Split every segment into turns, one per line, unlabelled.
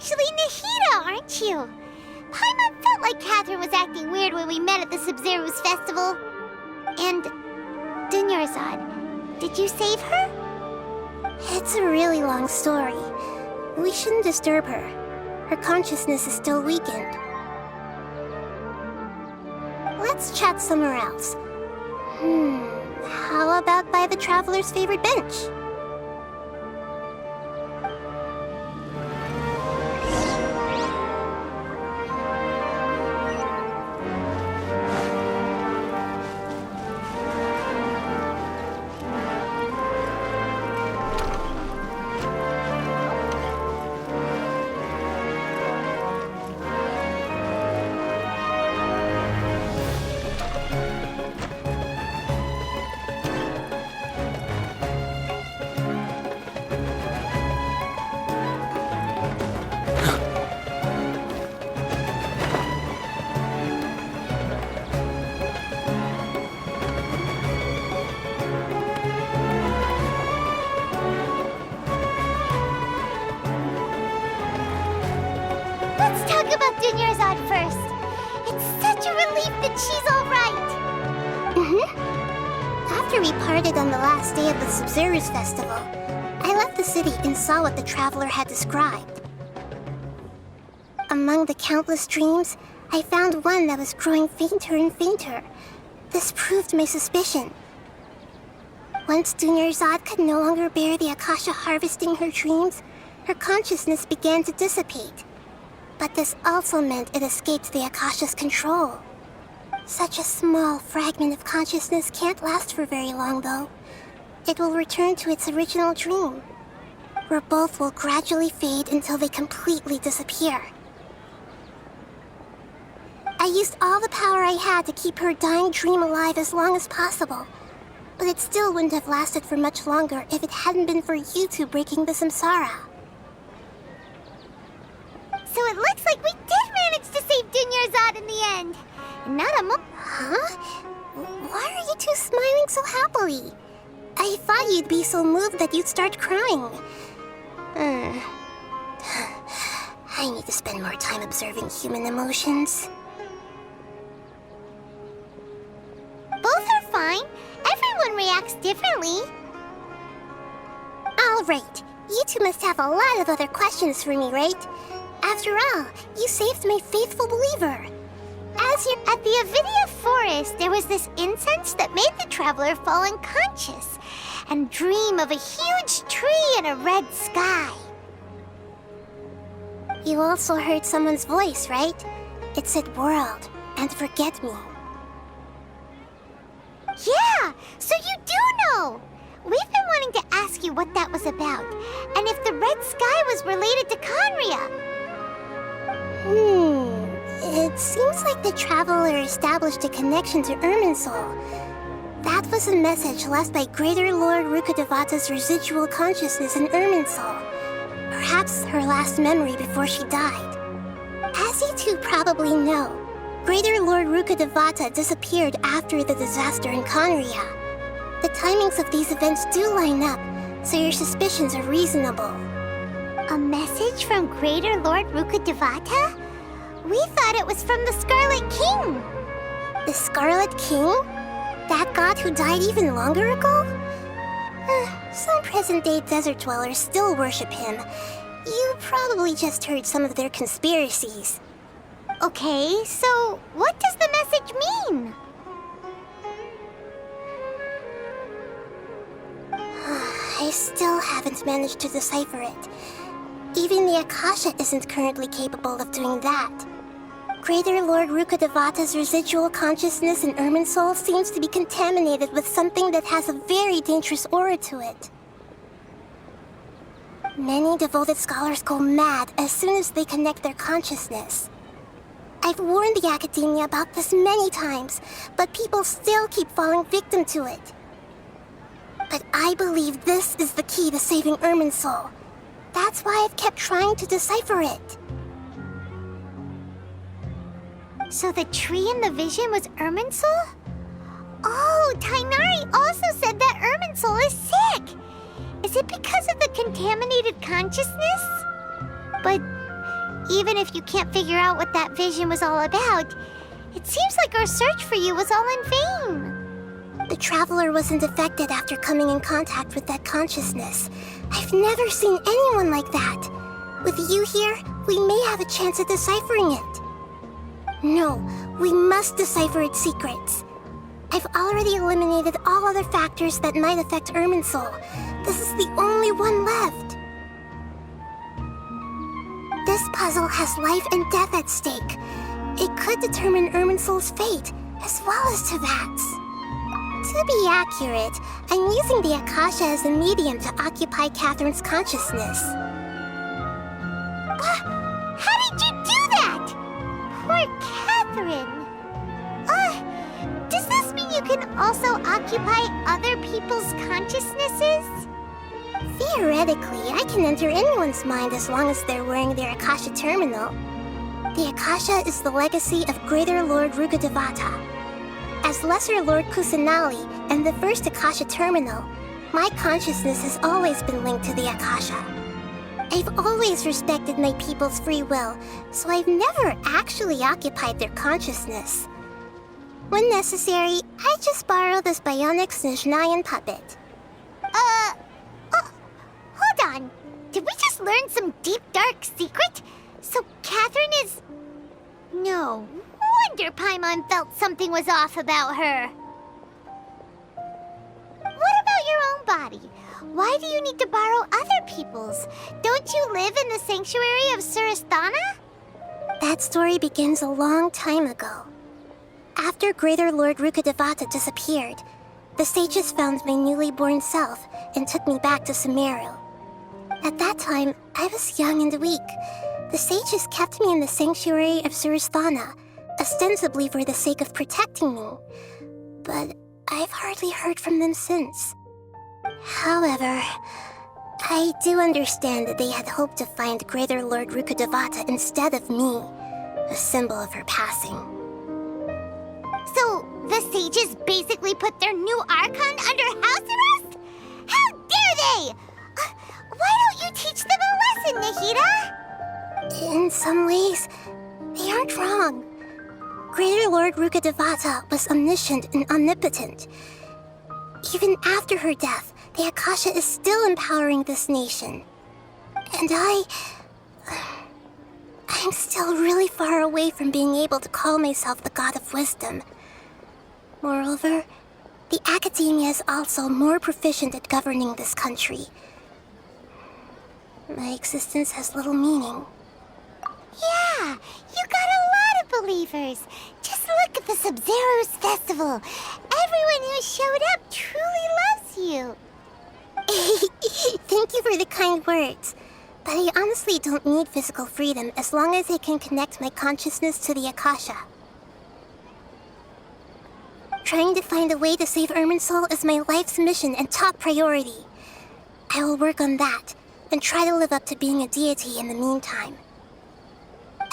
actually Nahida, aren't you? Paimon felt like Catherine was acting weird when we met at the Sub-Zero's festival. And Dunyarzad, did you save her?
It's a really long story. We shouldn't disturb her. Her consciousness is still weakened. Let's chat somewhere else. How about by the Traveler's favorite bench?
Let's talk about Dunyarzad first. It's such a relief that she's all right.
After we parted on the last day of the Sub-Zero's festival, I left the city and saw what the Traveler had described. Among the countless dreams, I found one that was growing fainter and fainter. This proved my suspicion. Once Dunyarzad could no longer bear the Akasha harvesting her dreams, her consciousness began to dissipate. But this also meant it escaped the Akasha's control. Such a small fragment of consciousness can't last for very long, though. It will return to its original dream, where both will gradually fade until they completely disappear. I used all the power I had to keep her dying dream alive as long as possible, but it still wouldn't have lasted for much longer if it hadn't been for you two breaking the samsara.
So it looks like we did manage to save Dunyarzad in the end. Not a
Huh? Why are you two smiling so happily? I thought you'd be so moved that you'd start crying. I need to spend more time observing human emotions.
Both are fine. Everyone reacts differently.
All right. You two must have a lot of other questions for me, right? After all, you saved my faithful believer.
As you're at the Avidia forest, there was this incense that made the Traveler fall unconscious and dream of a huge tree and a red sky.
You also heard someone's voice, right? It said world and forget me.
Yeah, so you do know! We've been wanting to ask you what that was about, and if the red sky was related to Conria.
It seems like the Traveler established a connection to Irminsul. That was a message left by Greater Lord Rukkhadevata's residual consciousness in Irminsul. Perhaps her last memory before she died. As you two probably know, Greater Lord Rukkhadevata disappeared after the disaster in Conria. The timings of these events do line up, so your suspicions are reasonable.
A message from Greater Lord Rukkhadevata? We thought it was from the Scarlet King.
The Scarlet King? That god who died even longer ago? Some present-day desert dwellers still worship him. You probably just heard some of their conspiracies.
Okay, so what does the message mean?
I still haven't managed to decipher it. Even the Akasha isn't currently capable of doing that. Greater Lord Rukkhadevata's residual consciousness in Irminsul seems to be contaminated with something that has a very dangerous aura to it. Many devoted scholars go mad as soon as they connect their consciousness. I've warned the academia about this many times, but people still keep falling victim to it. But I believe this is the key to saving Irminsul. That's why I've kept trying to decipher it.
So the tree in the vision was Irminsul? Oh, Tainari also said that Irminsul is sick. Is it because of the contaminated consciousness? But Even if you can't figure out what that vision was all about, it seems like our search for you was all in vain.
The traveler wasn't affected after coming in contact with that consciousness. I've never seen anyone like that. With you here, we may have a chance at deciphering it. No, we must decipher its secrets. I've already eliminated all other factors that might affect Irminsul. This is the only one left. This puzzle has life and death at stake. It could determine Irminsul's fate, as well as Tevat's. To be accurate, I'm using the Akasha as a medium to occupy Catherine's consciousness.
How did you do that? Poor Catherine. Does this mean you can also occupy other people's consciousnesses?
Theoretically, I can enter anyone's mind as long as they're wearing their Akasha terminal. The Akasha is the legacy of Greater Lord Rukkhadevata. As Lesser Lord Kusanali and the first Akasha terminal, my consciousness has always been linked to the Akasha. I've always respected my people's free will, so I've never actually occupied their consciousness. When necessary, I just borrow this bionic Snezhnayan puppet.
Hold on. Did we just learn some deep, dark secret? So Catherine is... No wonder Paimon felt something was off about her. What about your own body? Why do you need to borrow other people's? Don't you live in the sanctuary of Surasthana?
That story begins a long time ago. After Greater Lord Rukkhadevata disappeared, the sages found my newly born self and took me back to Sumeru. At that time, I was young and weak. The sages kept me in the sanctuary of Surasthana, ostensibly for the sake of protecting me. But I've hardly heard from them since. However, I do understand that they had hoped to find Greater Lord Rukkhadevata instead of me, a symbol of her passing.
So, the sages basically put their new Archon under house arrest? How dare they! Why don't you teach them a lesson, Nahida?
In some ways, they aren't wrong. Greater Lord Rukkhadevata was omniscient and omnipotent. Even after her death, the Akasha is still empowering this nation. And I'm still really far away from being able to call myself the God of Wisdom. Moreover, the academia is also more proficient at governing this country. My existence has little meaning.
Yeah, you got a lot of believers. Just look at the Sub-Zero's festival. Everyone who showed up truly loves you.
Thank you for the kind words. But I honestly don't need physical freedom as long as I can connect my consciousness to the Akasha. Trying to find a way to save Irminsul is my life's mission and top priority. I will work on that, and try to live up to being a deity in the meantime.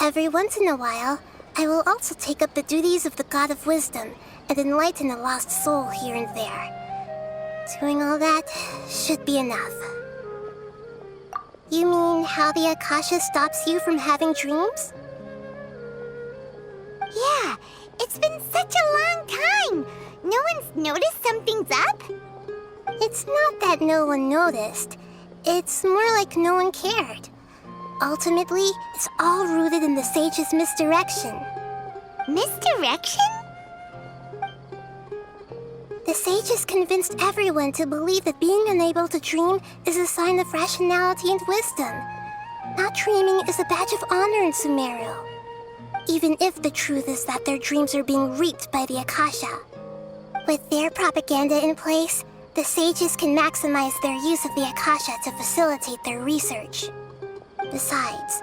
Every once in a while, I will also take up the duties of the God of Wisdom and enlighten a lost soul here and there. Doing all that should be enough. You mean how the Akasha stops you from having dreams?
Yeah, it's been such a long time. No one's noticed something's up?
It's not that no one noticed. It's more like no one cared. Ultimately, it's all rooted in the sage's misdirection.
Misdirection?
The sages convinced everyone to believe that being unable to dream is a sign of rationality and wisdom. Not dreaming is a badge of honor in Sumeru. Even if the truth is that their dreams are being reaped by the Akasha. With their propaganda in place, the sages can maximize their use of the Akasha to facilitate their research. Besides,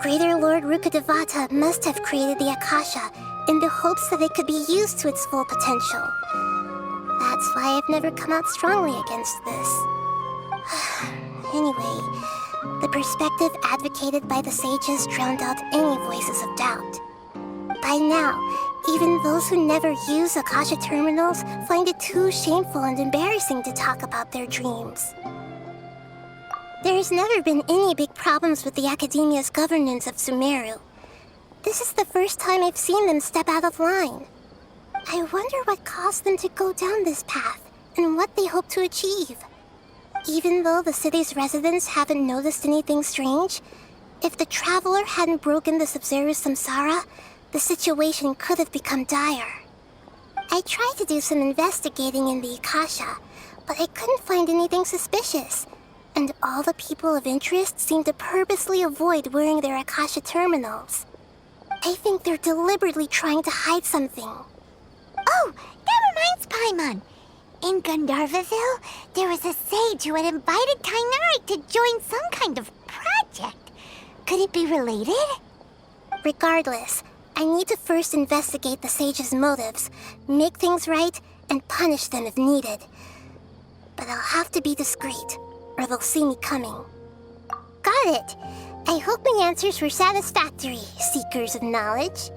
Greater Lord Rukkhadevata must have created the Akasha in the hopes that it could be used to its full potential. That's why I've never come out strongly against this. Anyway, the perspective advocated by the sages drowned out any voices of doubt. By now, even those who never use Akasha terminals find it too shameful and embarrassing to talk about their dreams. There's never been any big problems with the Academia's governance of Sumeru. This is the first time I've seen them step out of line. I wonder what caused them to go down this path, and what they hope to achieve. Even though the city's residents haven't noticed anything strange, if the Traveler hadn't broken the Sub-Zero's samsara, the situation could have become dire. I tried to do some investigating in the Akasha, but I couldn't find anything suspicious, and all the people of interest seem to purposely avoid wearing their Akasha terminals. I think they're deliberately trying to hide something.
Oh, that reminds Paimon. In Gandharvaville, there was a sage who had invited Kainari to join some kind of project. Could it be related?
Regardless, I need to first investigate the sage's motives, make things right, and punish them if needed. But I'll have to be discreet, or they'll see me coming. Got it! I hope my answers were satisfactory, seekers of knowledge.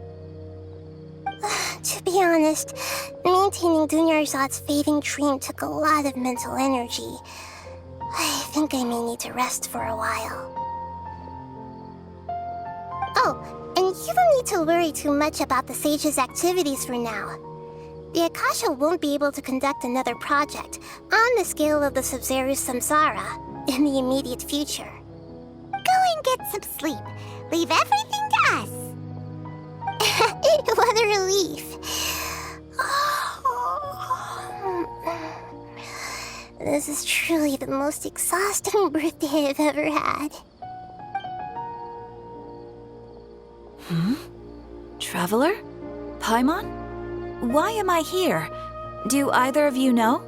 To be honest, maintaining Dunyarzad's fading dream took a lot of mental energy. I think I may need to rest for a while. Oh, and you don't need to worry too much about the sage's activities for now. The Akasha won't be able to conduct another project on the scale of the Sub-Zero's samsara in the immediate future.
Go and get some sleep. Leave everything to us.
What a relief. This is truly the most exhausting birthday I've ever had.
Traveler? Paimon? Why am I here? Do either of you know?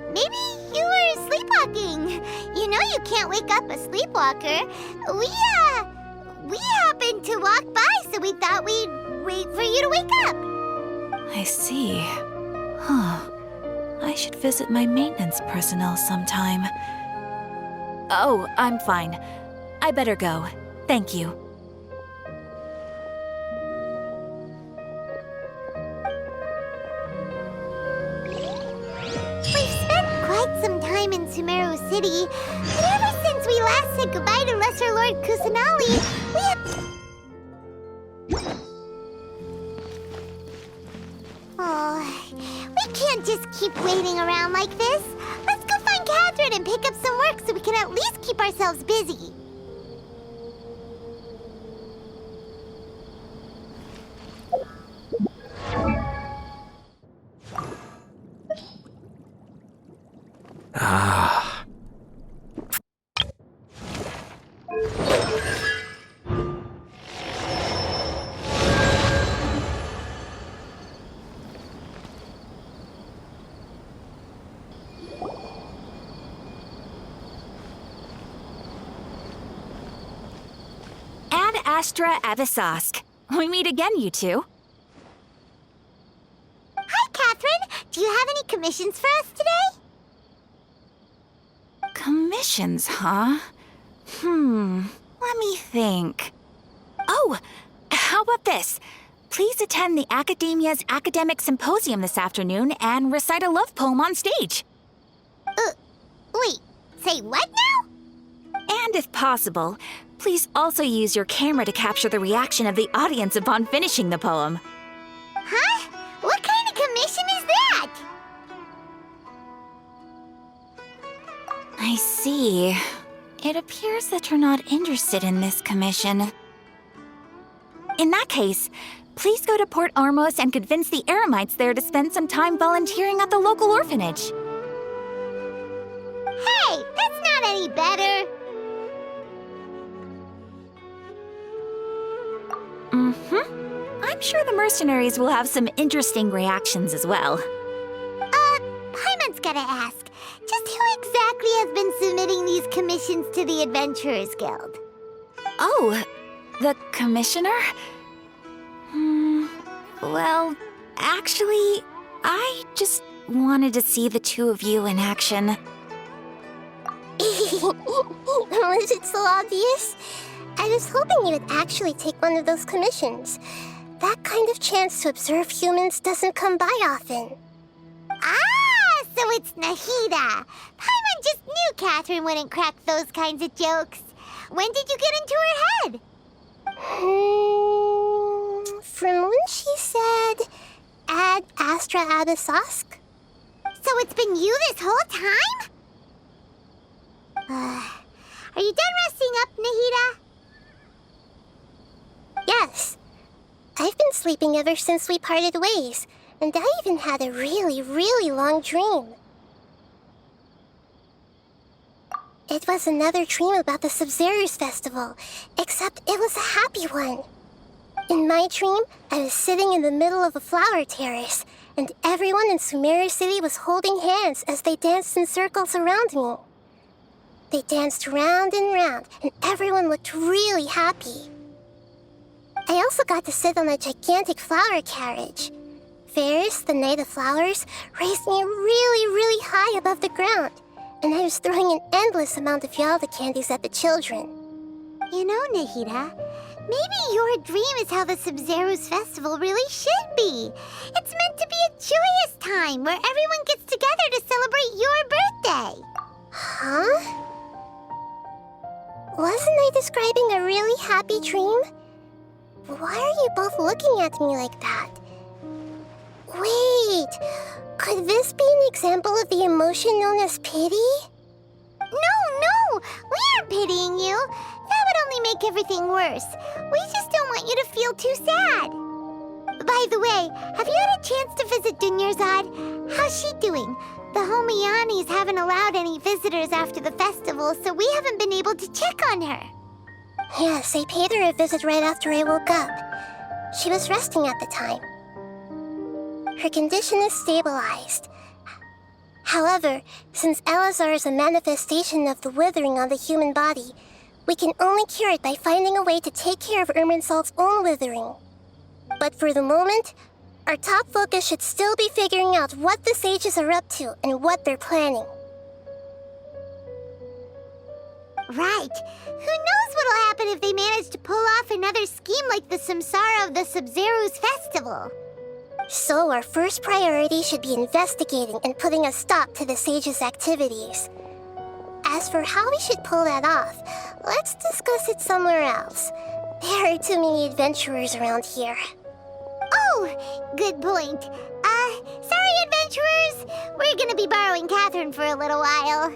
Maybe you were sleepwalking. You know you can't wake up a sleepwalker. We happened to walk by, so we thought we'd wait for you to wake up.
I see. Huh. I should visit my maintenance personnel sometime. Oh, I'm fine. I better go. Thank you.
We've spent quite some time in Sumeru City, but ever since we last said goodbye to Lesser Lord Kusanali, we have... Oh, we can't just keep waiting around like this. Let's go find Catherine and pick up some work so we can at least keep ourselves busy.
Ad Astra Avisask. We meet again, you two.
Hi, Catherine. Do you have any commissions for us today?
Commissions, huh? Let me think. Oh, how about this? Please attend the Academia's Academic Symposium this afternoon and recite a love poem on stage.
Wait, say what now?
And if possible, please also use your camera to capture the reaction of the audience upon finishing the poem.
Huh? What kind of commission is that?
I see. It appears that you're not interested in this commission. In that case, please go to Port Armos and convince the Eremites there to spend some time volunteering at the local orphanage.
Hey, that's not any better.
I'm sure the mercenaries will have some interesting reactions as well.
Paimon's gotta ask. Just who exactly has been submitting these commissions to the Adventurers Guild?
Oh, the commissioner? Well, actually, I just wanted to see the two of you in action.
Was it so obvious? I was hoping you would actually take one of those commissions. That kind of chance to observe humans doesn't come by often.
Ah, so it's Nahida. Paimon just knew Catherine wouldn't crack those kinds of jokes. When did you get into her head?
From when she said, "Ad astra ad asosk."
So it's been you this whole time? Are you done resting up, Nahida?
Yes. I've been sleeping ever since we parted ways, and I even had a really, really long dream. It was another dream about the Sub-Zero's festival, except it was a happy one. In my dream, I was sitting in the middle of a flower terrace, and everyone in Sumeru City was holding hands as they danced in circles around me. They danced round and round, and everyone looked really happy. I also got to sit on a gigantic flower carriage. Ferris, the Knight of Flowers, raised me really, really high above the ground, and I was throwing an endless amount of Yalda candies at the children.
You know, Nahida, maybe your dream is how the Sub-Zero's festival really should be. It's meant to be a joyous time where everyone gets together to celebrate your birthday.
Huh? Wasn't I describing a really happy dream? Why are you both looking at me like that? Wait, could this be an example of the emotion known as pity?
No, we aren't pitying you. That would only make everything worse. We just don't want you to feel too sad. By the way, have you had a chance to visit Dunyarzad? How's she doing? The Homianis haven't allowed any visitors after the festival, so we haven't been able to check on her.
Yes, I paid her a visit right after I woke up. She was resting at the time. Her condition is stabilized. However, since Elazar is a manifestation of the withering on the human body, we can only cure it by finding a way to take care of Irminsul's own withering. But for the moment, our top focus should still be figuring out what the sages are up to and what they're planning.
Right. Who knows what'll happen if they manage to pull off another scheme like the Samsara of the Sub-Zero's festival?
So our first priority should be investigating and putting a stop to the sages' activities. As for how we should pull that off, let's discuss it somewhere else. There are too many adventurers around here.
Oh, good point. Sorry, adventurers. We're gonna be borrowing Catherine for a little while.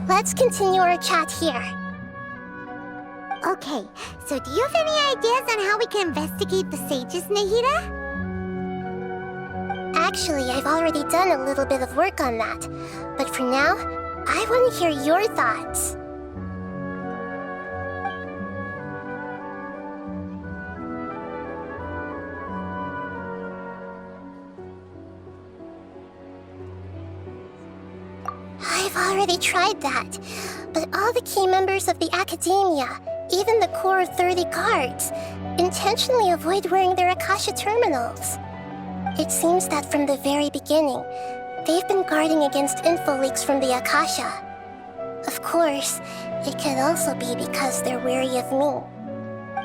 Let's continue our chat here.
Okay, so do you have any ideas on how we can investigate the sages, Nahida?
Actually, I've already done a little bit of work on that. But for now, I want to hear your thoughts. I've already tried that, but all the key members of the Academia, even the core of 30 guards, intentionally avoid wearing their Akasha terminals. It seems that from the very beginning, they've been guarding against info leaks from the Akasha. Of course, it could also be because they're wary of me.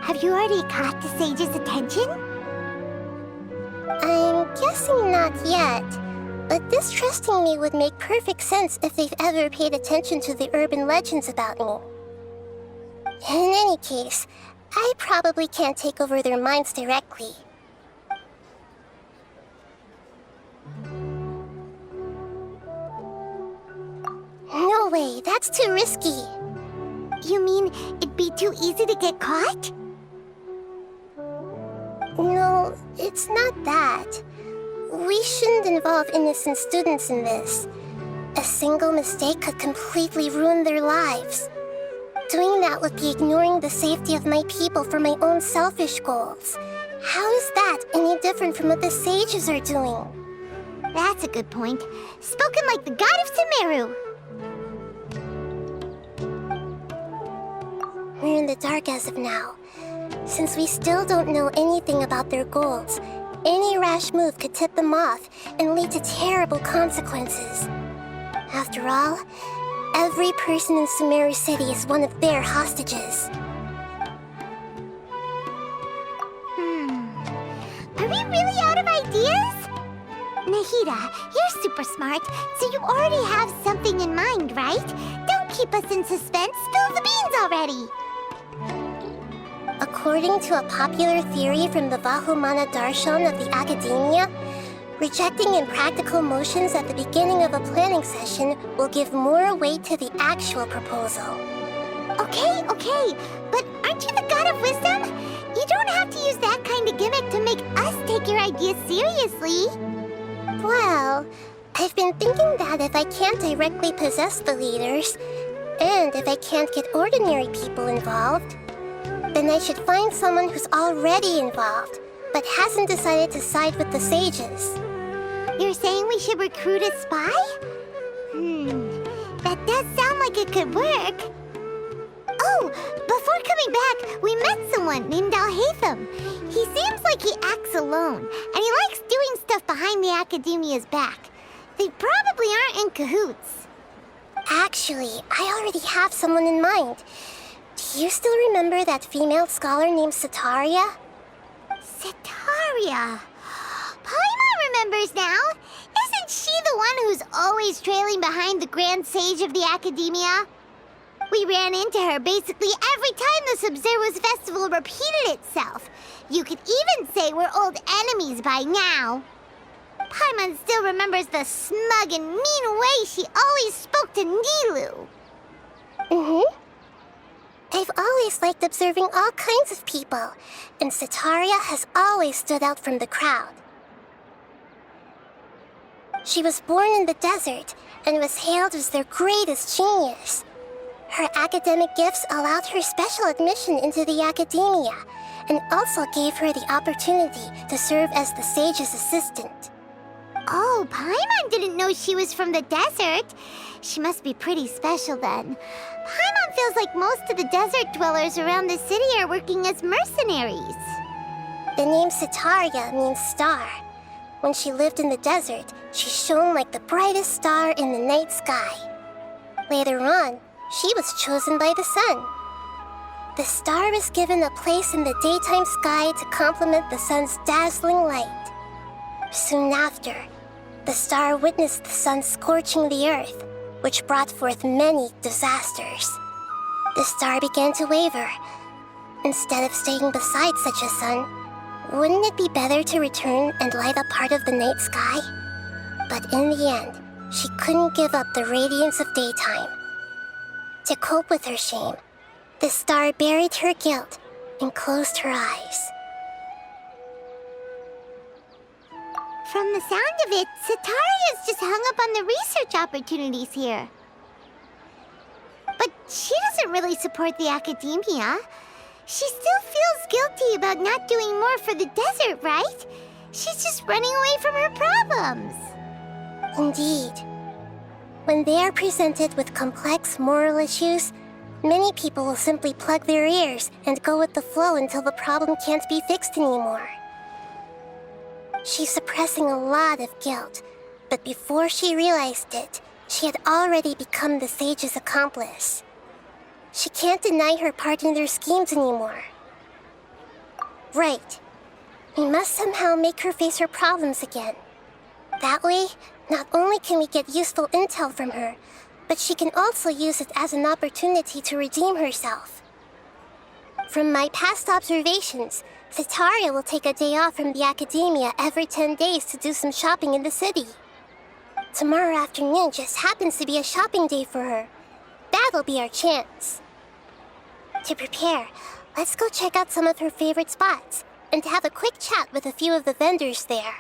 Have you already caught the sages' attention?
I'm guessing not yet. But distrusting me would make perfect sense if they've ever paid attention to the urban legends about me. In any case, I probably can't take over their minds directly. No way, that's too risky.
You mean it'd be too easy to get caught?
No, it's not that. We shouldn't involve innocent students in this. A single mistake could completely ruin their lives. Doing that would be ignoring the safety of my people for my own selfish goals. How is that any different from what the sages are doing?
That's a good point. Spoken like the god of Sumeru.
We're in the dark as of now. Since we still don't know anything about their goals, any rash move could tip them off and lead to terrible consequences. After all, every person in Sumeru City is one of their hostages.
Are we really out of ideas? Nahida, you're super smart, so you already have something in mind, right? Don't keep us in suspense. Spill the beans already.
According to a popular theory from the Vahumana Darshan of the Academia, rejecting impractical motions at the beginning of a planning session will give more weight to the actual proposal.
Okay, but aren't you the god of wisdom? You don't have to use that kind of gimmick to make us take your ideas seriously.
Well, I've been thinking that if I can't directly possess the leaders, and if I can't get ordinary people involved, then I should find someone who's already involved, but hasn't decided to side with the sages.
You're saying we should recruit a spy? That does sound like it could work. Oh, before coming back, we met someone named Alhaitham. He seems like he acts alone, and he likes doing stuff behind the Academia's back. They probably aren't in cahoots.
Actually, I already have someone in mind. Do you still remember that female scholar named Setaria?
Setaria. Paimon remembers now. Isn't she the one who's always trailing behind the Grand Sage of the Academia? We ran into her basically every time the Sub-Zero's festival repeated itself. You could even say we're old enemies by now. Paimon still remembers the smug and mean way she always spoke to Nilu.
I've always liked observing all kinds of people, and Setaria has always stood out from the crowd. She was born in the desert and was hailed as their greatest genius. Her academic gifts allowed her special admission into the academia, and also gave her the opportunity to serve as the sage's assistant.
Oh, Paimon didn't know she was from the desert. She must be pretty special then. Paimon feels like most of the desert dwellers around the city are working as mercenaries.
The name Setaria means star. When she lived in the desert, she shone like the brightest star in the night sky. Later on, she was chosen by the sun. The star was given a place in the daytime sky to complement the sun's dazzling light. Soon after, the star witnessed the sun scorching the earth, which brought forth many disasters. The star began to waver. Instead of staying beside such a sun, wouldn't it be better to return and light up part of the night sky? But in the end, she couldn't give up the radiance of daytime. To cope with her shame, the star buried her guilt and closed her eyes.
From the sound of it, Setaria's just hung up on the research opportunities here. But she doesn't really support the academia. She still feels guilty about not doing more for the desert, right? She's just running away from her problems.
Indeed. When they are presented with complex moral issues, many people will simply plug their ears and go with the flow until the problem can't be fixed anymore. She's suppressing a lot of guilt, but before she realized it, she had already become the sage's accomplice. She can't deny her part in their schemes anymore. Right. We must somehow make her face her problems again. That way, not only can we get useful intel from her, but she can also use it as an opportunity to redeem herself. From my past observations, Setaria will take a day off from the academia every 10 days to do some shopping in the city. Tomorrow afternoon just happens to be a shopping day for her. That'll be our chance. To prepare, let's go check out some of her favorite spots and have a quick chat with a few of the vendors there.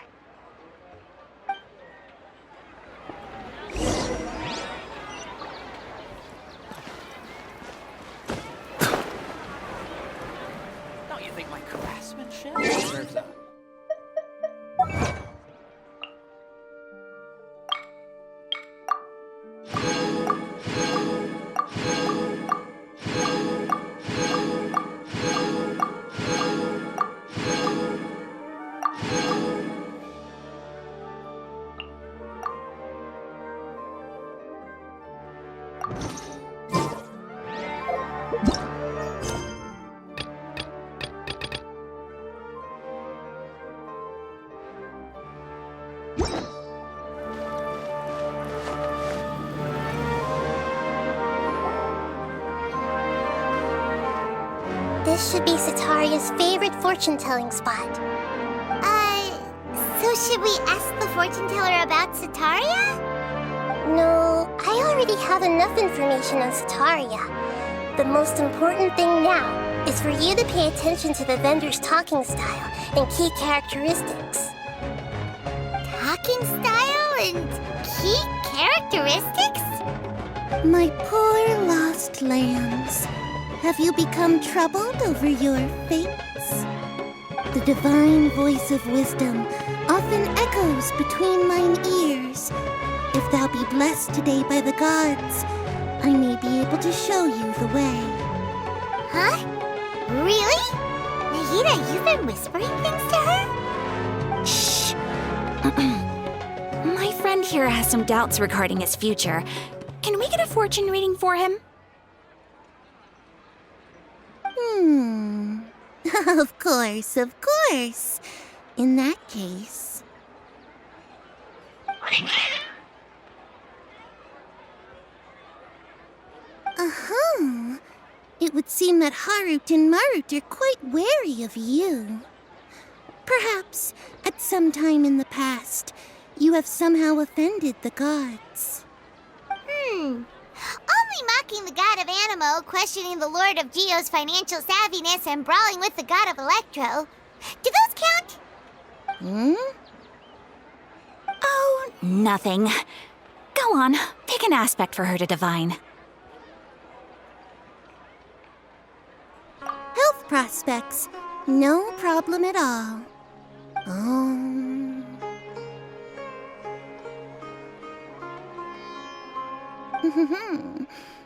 Don't you think my craftsmanship deserves a...
This should be Sataria's favorite fortune-telling spot.
So should we ask the fortune teller about Sataria?
No, I already have enough information on Sataria. The most important thing now is for you to pay attention to the vendor's talking style and key characteristics.
Talking style and key characteristics?
My poor lost lambs, have you become troubled over your fates? The divine voice of wisdom often echoes between mine ears. If thou be blessed today by the gods, I may be able to show you the way.
Huh? Really? Nahida, you've been whispering things to her?
Shh. My friend here has some doubts regarding his future. Can we get a fortune reading for him?
Of course, of course. In that case... It would seem that Harut and Marut are quite wary of you. Perhaps, at some time in the past, you have somehow offended the gods.
Only mocking the god of Animo, questioning the lord of Geo's financial savviness, and brawling with the god of Electro. Do those count?
Oh, nothing. Go on, pick an aspect for her to divine.
Health prospects, no problem at all.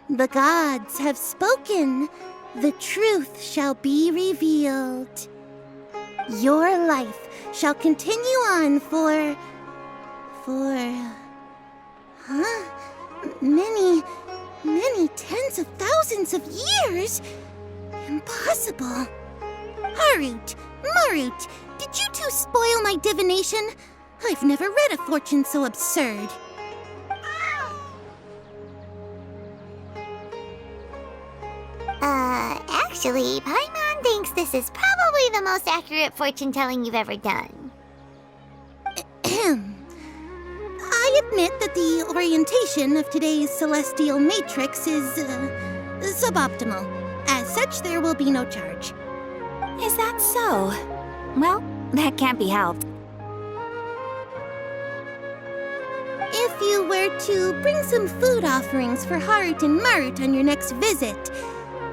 The gods have spoken. The truth shall be revealed. Your life shall continue on for many tens of thousands of years. Impossible. Harut, Marut, did you two spoil my divination? I've never read a fortune so absurd.
Actually, Paimon thinks this is probably the most accurate fortune-telling you've ever done.
I admit that the orientation of today's celestial matrix is suboptimal. As such, there will be no charge.
Is that so? Well, that can't be helped.
If you were to bring some food offerings for Harut and Marut on your next visit,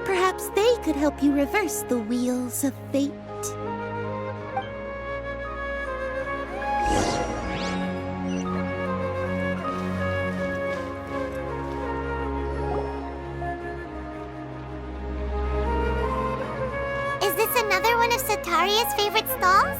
perhaps they could help you reverse the wheels of fate.
Is this another one of Sataria's favorite stalls?